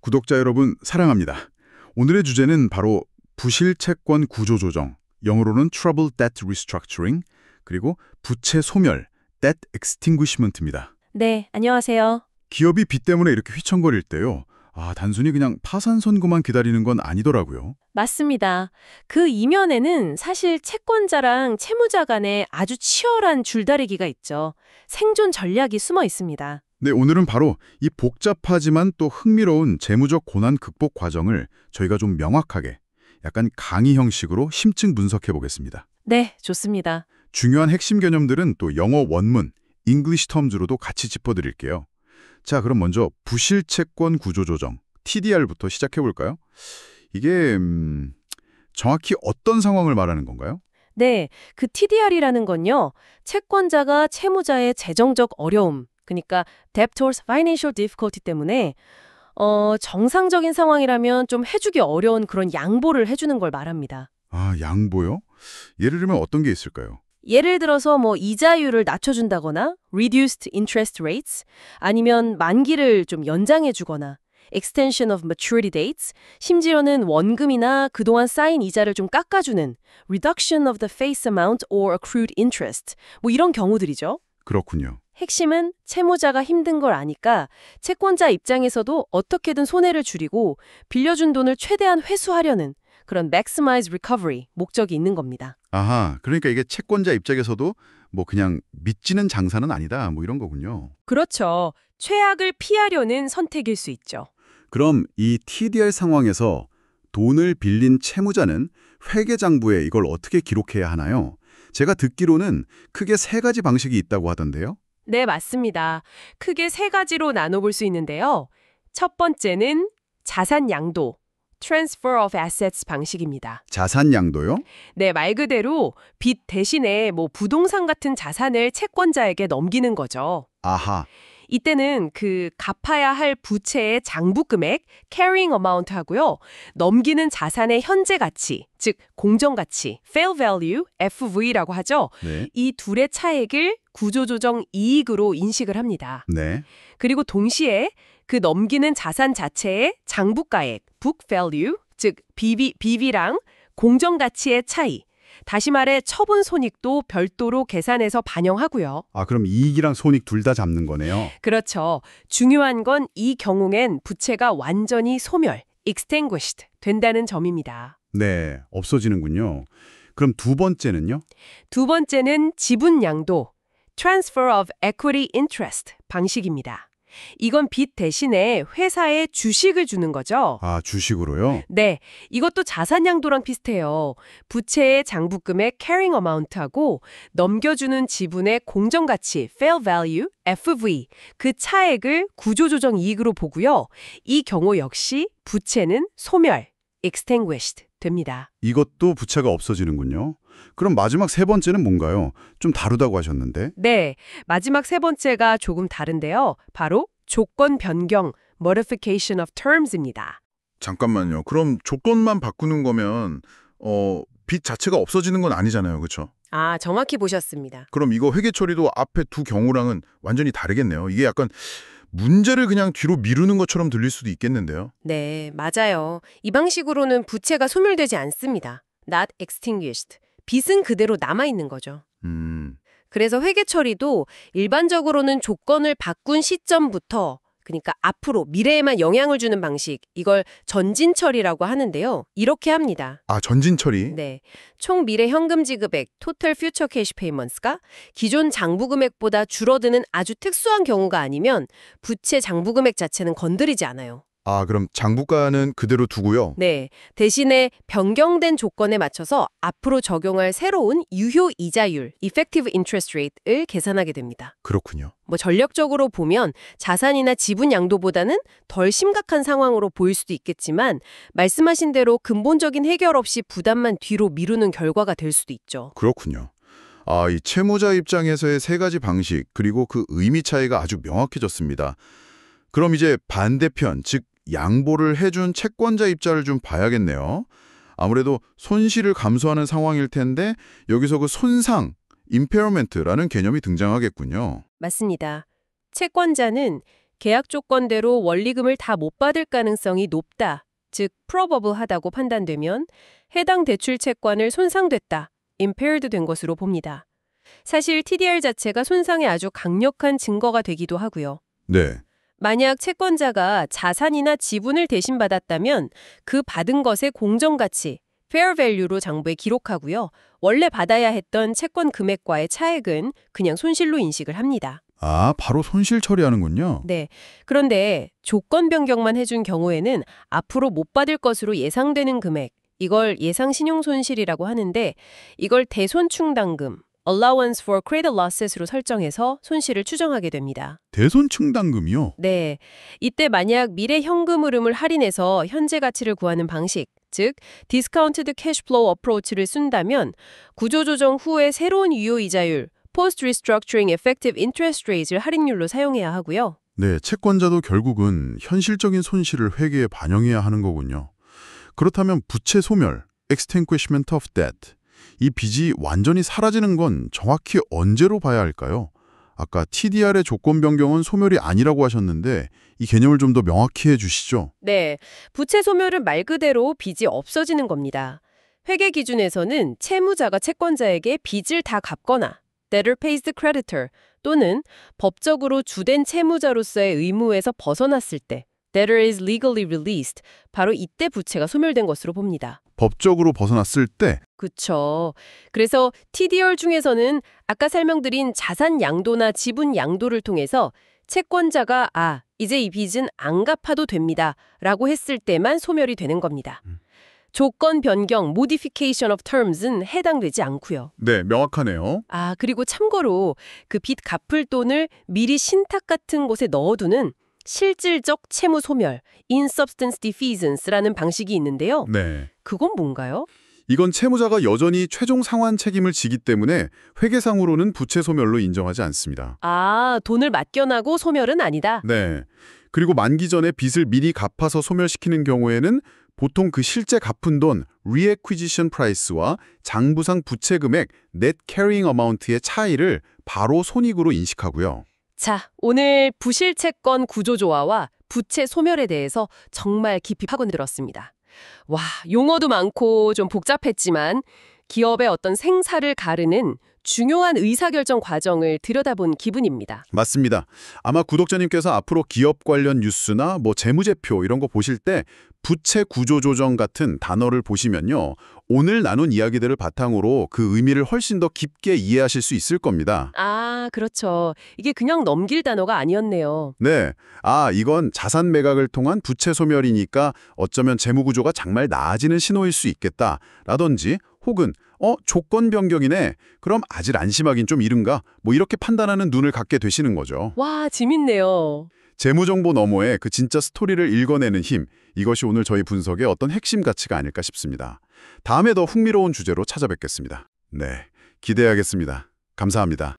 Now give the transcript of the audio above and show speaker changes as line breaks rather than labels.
구독자 여러분 사랑합니다. 오늘의 주제는 바로 부실 채권 구조 조정, 영어로는 Troubled Debt Restructuring, 그리고 부채 소멸, Debt Extinguishment입니다.
네, 안녕하세요.
기업이 빚 때문에 이렇게 휘청거릴 때요. 단순히 그냥 파산 선고만 기다리는 건 아니더라고요.
맞습니다. 그 이면에는 사실 채권자랑 채무자 간에 아주 치열한 줄다리기가 있죠. 생존 전략이 숨어 있습니다.
네, 오늘은 바로 이 복잡하지만 또 흥미로운 재무적 고난 극복 과정을 저희가 좀 명확하게, 약간 강의 형식으로 심층 분석해 보겠습니다.
네, 좋습니다.
중요한 핵심 개념들은 또 영어 원문, English terms로도 같이 짚어드릴게요. 자, 그럼 먼저 부실 채권 구조 조정, TDR부터 시작해 볼까요? 이게 정확히 어떤 상황을 말하는 건가요?
네, 그 TDR이라는 건요. 채권자가 채무자의 재정적 어려움, 그러니까 debtor's financial difficulty 때문에 정상적인 상황이라면 좀 해주기 어려운 그런 양보를 해주는 걸 말합니다.
양보요? 예를 들면 어떤 게 있을까요?
예를 들어서 이자율을 낮춰준다거나 reduced interest rates, 아니면 만기를 좀 연장해주거나 extension of maturity dates, 심지어는 원금이나 그동안 쌓인 이자를 좀 깎아주는 reduction of the face amount or accrued interest, 이런 경우들이죠.
그렇군요.
핵심은 채무자가 힘든 걸 아니까 채권자 입장에서도 어떻게든 손해를 줄이고 빌려준 돈을 최대한 회수하려는 그런 maximize recovery 목적이 있는 겁니다.
그러니까 이게 채권자 입장에서도 그냥 믿지는 장사는 아니다, 이런 거군요.
그렇죠. 최악을 피하려는 선택일 수 있죠.
그럼 이 TDR 상황에서 돈을 빌린 채무자는 회계장부에 이걸 어떻게 기록해야 하나요? 제가 듣기로는 크게 세 가지 방식이 있다고 하던데요.
네, 맞습니다. 크게 세 가지로 나눠볼 수 있는데요. 첫 번째는 자산 양도, transfer of assets 방식입니다.
자산 양도요?
네, 말 그대로 빚 대신에 부동산 같은 자산을 채권자에게 넘기는 거죠.
아하.
이때는 그 갚아야 할 부채의 장부 금액, carrying amount 하고요. 넘기는 자산의 현재 가치, 즉 공정 가치, fair value, FV라고 하죠.
네.
이 둘의 차액을 구조조정 이익으로 인식을 합니다.
네.
그리고 동시에 그 넘기는 자산 자체의 장부가액, book value, 즉 BV랑 공정 가치의 차이, 다시 말해 처분 손익도 별도로 계산해서 반영하고요.
그럼 이익이랑 손익 둘 다 잡는 거네요.
그렇죠. 중요한 건 이 경우엔 부채가 완전히 소멸, extinguished 된다는 점입니다.
네, 없어지는군요. 그럼 두 번째는요?
두 번째는 지분 양도, transfer of equity interest 방식입니다. 이건 빚 대신에 회사에 주식을 주는 거죠.
주식으로요?
네, 이것도 자산 양도랑 비슷해요. 부채의 장부금의 carrying amount하고 넘겨주는 지분의 공정가치, fair value, FV, 그 차액을 구조조정 이익으로 보고요. 이 경우 역시 부채는 소멸, extinguished 됩니다.
이것도 부채가 없어지는군요. 그럼 마지막 세 번째는 뭔가요? 좀 다르다고 하셨는데.
네, 마지막 세 번째가 조금 다른데요. 바로 조건 변경, modification of terms입니다.
잠깐만요. 그럼 조건만 바꾸는 거면 빚 자체가 없어지는 건 아니잖아요. 그렇죠?
정확히 보셨습니다.
그럼 이거 회계 처리도 앞에 두 경우랑은 완전히 다르겠네요. 이게 약간 문제를 그냥 뒤로 미루는 것처럼 들릴 수도 있겠는데요.
네, 맞아요. 이 방식으로는 부채가 소멸되지 않습니다. Not extinguished. 빚은 그대로 남아있는 거죠. 그래서 회계 처리도 일반적으로는 조건을 바꾼 시점부터, 그러니까 앞으로 미래에만 영향을 주는 방식, 이걸 전진 처리라고 하는데요. 이렇게 합니다.
전진 처리?
네, 총 미래 현금 지급액 (total future cash payments가) 기존 장부 금액보다 줄어드는 아주 특수한 경우가 아니면 부채 장부 금액 자체는 건드리지 않아요.
그럼 장부가는 그대로 두고요.
네, 대신에 변경된 조건에 맞춰서 앞으로 적용할 새로운 유효 이자율 (effective interest rate)을 계산하게 됩니다.
그렇군요.
전력적으로 보면 자산이나 지분 양도보다는 덜 심각한 상황으로 보일 수도 있겠지만 말씀하신 대로 근본적인 해결 없이 부담만 뒤로 미루는 결과가 될 수도 있죠.
그렇군요. 이 채무자 입장에서의 세 가지 방식, 그리고 그 의미 차이가 아주 명확해졌습니다. 그럼 이제 반대편, 즉 양보를 해준 채권자 입장을 좀 봐야겠네요. 아무래도 손실을 감수하는 상황일 텐데 여기서 그 손상, impairement라는 개념이 등장하겠군요.
맞습니다. 채권자는 계약 조건대로 원리금을 다 못 받을 가능성이 높다, 즉 probable하다고 판단되면 해당 대출 채권을 손상됐다, impaired 된 것으로 봅니다. 사실 TDR 자체가 손상의 아주 강력한 증거가 되기도 하고요.
네.
만약 채권자가 자산이나 지분을 대신 받았다면 그 받은 것의 공정가치, fair value로 장부에 기록하고요. 원래 받아야 했던 채권 금액과의 차액은 그냥 손실로 인식을 합니다.
아, 바로 손실 처리하는군요.
네. 그런데 조건 변경만 해준 경우에는 앞으로 못 받을 것으로 예상되는 금액, 이걸 예상 신용 손실이라고 하는데 이걸 대손충당금, allowance for credit losses로 설정해서 손실을 추정하게 됩니다.
대손충당금이요?
네. 이때 만약 미래 현금 흐름을 할인해서 현재 가치를 구하는 방식, 즉 discounted cash flow approach를 쓴다면 구조조정 후에 새로운 유효이자율, post restructuring effective interest rate를 할인율로 사용해야 하고요.
네, 채권자도 결국은 현실적인 손실을 회계에 반영해야 하는 거군요. 그렇다면 부채 소멸, extinguishment of debt, 이 빚이 완전히 사라지는 건 정확히 언제로 봐야 할까요? 아까 TDR의 조건 변경은 소멸이 아니라고 하셨는데 이 개념을 좀 더 명확히 해주시죠.
네. 부채 소멸은 말 그대로 빚이 없어지는 겁니다. 회계 기준에서는 채무자가 채권자에게 빚을 다 갚거나 debtor pays the creditor 또는 법적으로 주된 채무자로서의 의무에서 벗어났을 때 debtor is legally released, 바로 이때 부채가 소멸된 것으로 봅니다.
법적으로 벗어났을 때
그쵸. 그래서 TDR 중에서는 아까 설명드린 자산 양도나 지분 양도를 통해서 채권자가 이제 이 빚은 안 갚아도 됩니다 라고 했을 때만 소멸이 되는 겁니다. 조건 변경, modification of terms은 해당되지 않고요.
네, 명확하네요.
그리고 참고로 그 빚 갚을 돈을 미리 신탁 같은 곳에 넣어두는 실질적 채무 소멸, in-substance defeasance라는 방식이 있는데요.
네.
그건 뭔가요?
이건 채무자가 여전히 최종 상환 책임을 지기 때문에 회계상으로는 부채 소멸로 인정하지 않습니다.
돈을 맡겨나고 소멸은 아니다.
네. 그리고 만기 전에 빚을 미리 갚아서 소멸시키는 경우에는 보통 그 실제 갚은 돈 reacquisition price와 장부상 부채 금액 net carrying amount의 차이를 바로 손익으로 인식하고요.
자, 오늘 부실채권 구조조화와 부채 소멸에 대해서 정말 깊이 파고들었습니다. 와, 용어도 많고 좀 복잡했지만 기업의 어떤 생사를 가르는 중요한 의사결정 과정을 들여다본 기분입니다.
맞습니다. 아마 구독자님께서 앞으로 기업 관련 뉴스나 재무제표 이런 거 보실 때 부채 구조조정 같은 단어를 보시면요. 오늘 나눈 이야기들을 바탕으로 그 의미를 훨씬 더 깊게 이해하실 수 있을 겁니다.
그렇죠. 이게 그냥 넘길 단어가 아니었네요.
네. 이건 자산 매각을 통한 부채 소멸이니까 어쩌면 재무 구조가 정말 나아지는 신호일 수 있겠다. 라든지 혹은 조건 변경이네. 그럼 아직 안심하긴 좀 이른가? 이렇게 판단하는 눈을 갖게 되시는 거죠.
와, 재밌네요.
재무정보 너머에 그 진짜 스토리를 읽어내는 힘, 이것이 오늘 저희 분석의 어떤 핵심 가치가 아닐까 싶습니다. 다음에 더 흥미로운 주제로 찾아뵙겠습니다. 네, 기대하겠습니다. 감사합니다.